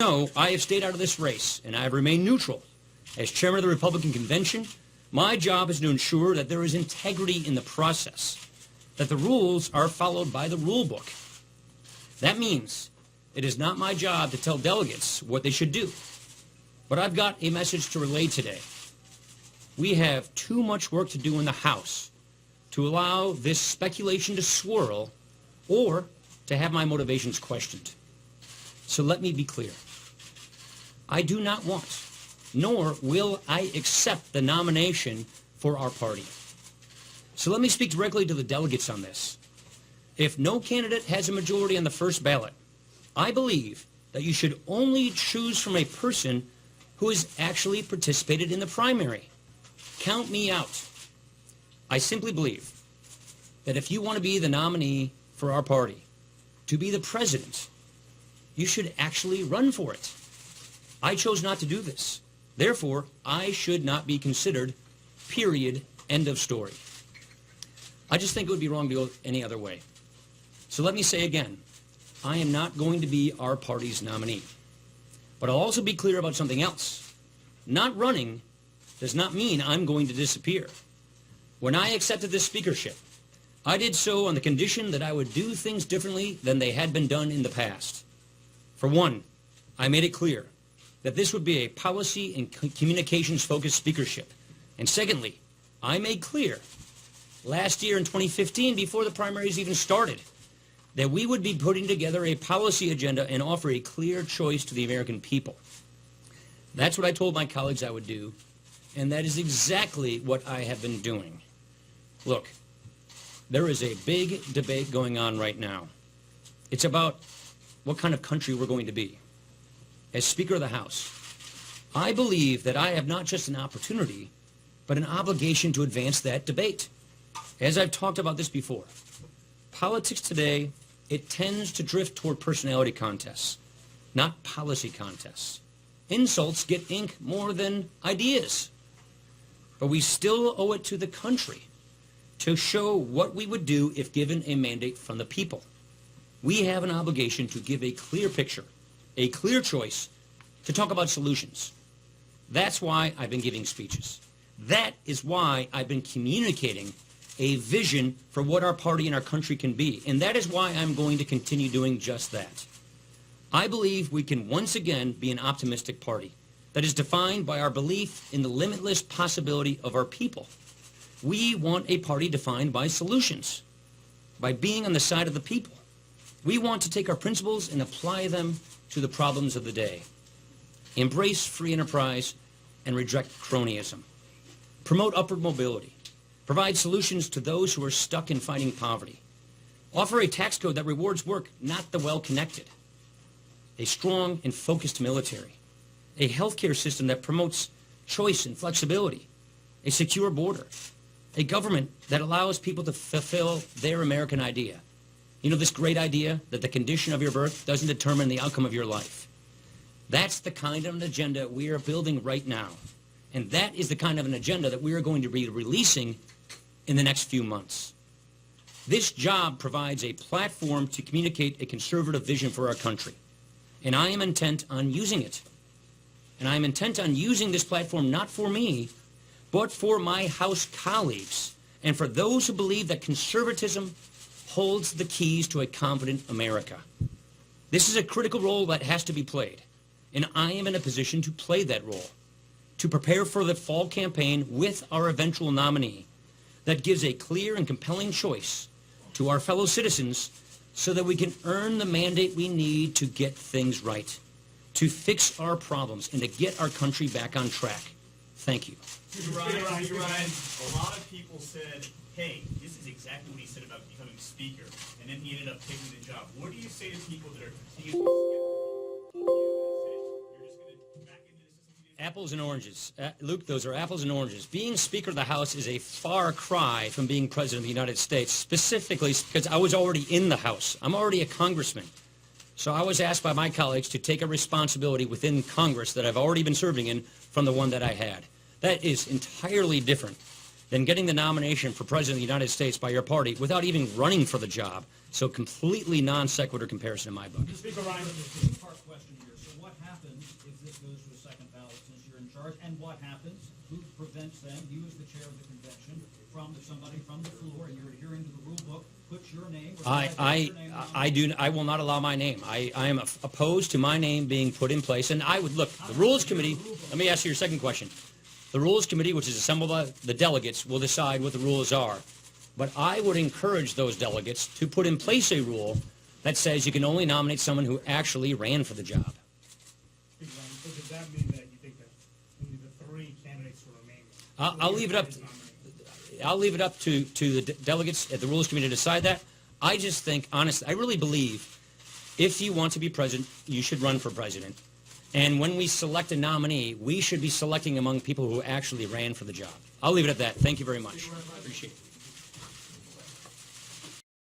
know, I have stayed out of this race, and I have remained neutral. As chairman of the Republican Convention, my job is to ensure that there is integrity in the process, that the rules are followed by the rule book. That means it is not my job to tell delegates what they should do. But I've got a message to relay today. We have too much work to do in the House to allow this speculation to swirl or to have my motivations questioned. So let me be clear. I do not want, nor will I accept the nomination for our party. So let me speak directly to the delegates on this. If no candidate has a majority on the first ballot, I believe that you should only choose from a person who has actually participated in the primary. Count me out. I simply believe that if you want to be the nominee for our party, to be the president, you should actually run for it. I chose not to do this. Therefore, I should not be considered, period, end of story. I just think it would be wrong to go any other way. So let me say again, I am not going to be our party's nominee. But I'll also be clear about something else. Not running does not mean I'm going to disappear. When I accepted this speakership, I did so on the condition that I would do things differently than they had been done in the past. For one, I made it clear that this would be a policy and communications-focused speakership. And secondly, I made clear last year in 2015, before the primaries even started, that we would be putting together a policy agenda and offer a clear choice to the American people. That's what I told my colleagues I would do, and that is exactly what I have been doing. Look, there is a big debate going on right now. It's about what kind of country we're going to be. As Speaker of the House, I believe that I have not just an opportunity, but an obligation to advance that debate. As I've talked about this before, politics today, it tends to drift toward personality contests, not policy contests. Insults get ink more than ideas. But we still owe it to the country to show what we would do if given a mandate from the people. We have an obligation to give a clear picture, a clear choice, to talk about solutions. That's why I've been giving speeches. That is why I've been communicating a vision for what our party and our country can be. And that is why I'm going to continue doing just that. I believe we can once again be an optimistic party that is defined by our belief in the limitless possibility of our people. We want a party defined by solutions, by being on the side of the people. We want to take our principles and apply them to the problems of the day. Embrace free enterprise and reject cronyism. Promote upward mobility. Provide solutions to those who are stuck in fighting poverty. Offer a tax code that rewards work, not the well-connected. A strong and focused military. A healthcare system that promotes choice and flexibility. A secure border. A government that allows people to fulfill their American idea. You know, this great idea that the condition of your birth doesn't determine the outcome of your life. That's the kind of an agenda we are building right now. And that is the kind of an agenda that we are going to be releasing in the next few months. This job provides a platform to communicate a conservative vision for our country. And I am intent on using it. And I am intent on using this platform not for me, but for my House colleagues and for those who believe that conservatism holds the keys to a confident America. This is a critical role that has to be played, and I am in a position to play that role, to prepare for the fall campaign with our eventual nominee that gives a clear and compelling choice to our fellow citizens so that we can earn the mandate we need to get things right, to fix our problems, and to get our country back on track. Thank you. Ryan, a lot of people said, hey, this is exactly what he said about becoming speaker, and then he ended up taking the job. What do you say to people that are continuing to skeptical? You're just going to back into this? Apples and oranges. Luke, those are apples and oranges. Being Speaker of the House is a far cry from being President of the United States, specifically because I was already in the House. I'm already a congressman. So I was asked by my colleagues to take a responsibility within Congress that I've already been serving in from the one that I had. That is entirely different than getting the nomination for President of the United States by your party without even running for the job. So completely non sequitur comparison in my book. Speaker Ryan, there's a two-part question here. So what happens if this goes to a second ballot since you're in charge? And what happens? Who prevents them, you as the chair of the convention, from, if somebody from the floor, and you're adhering to the rule book, puts your name, or I will not allow my name. I am opposed to my name being put in place. And I would, look, the Rules Committee, let me ask you your second question. The Rules Committee, which is assembled by the delegates, will decide what the rules are. But I would encourage those delegates to put in place a rule that says you can only nominate someone who actually ran for the job. So does that mean that you think that only the 3 candidates who remain? I'll leave it up to the delegates at the Rules Committee to decide that. I just think, honestly, I really believe if you want to be president, you should run for president. And when we select a nominee, we should be selecting among people who actually ran for the job. I'll leave it at that. Thank you very much. Appreciate it.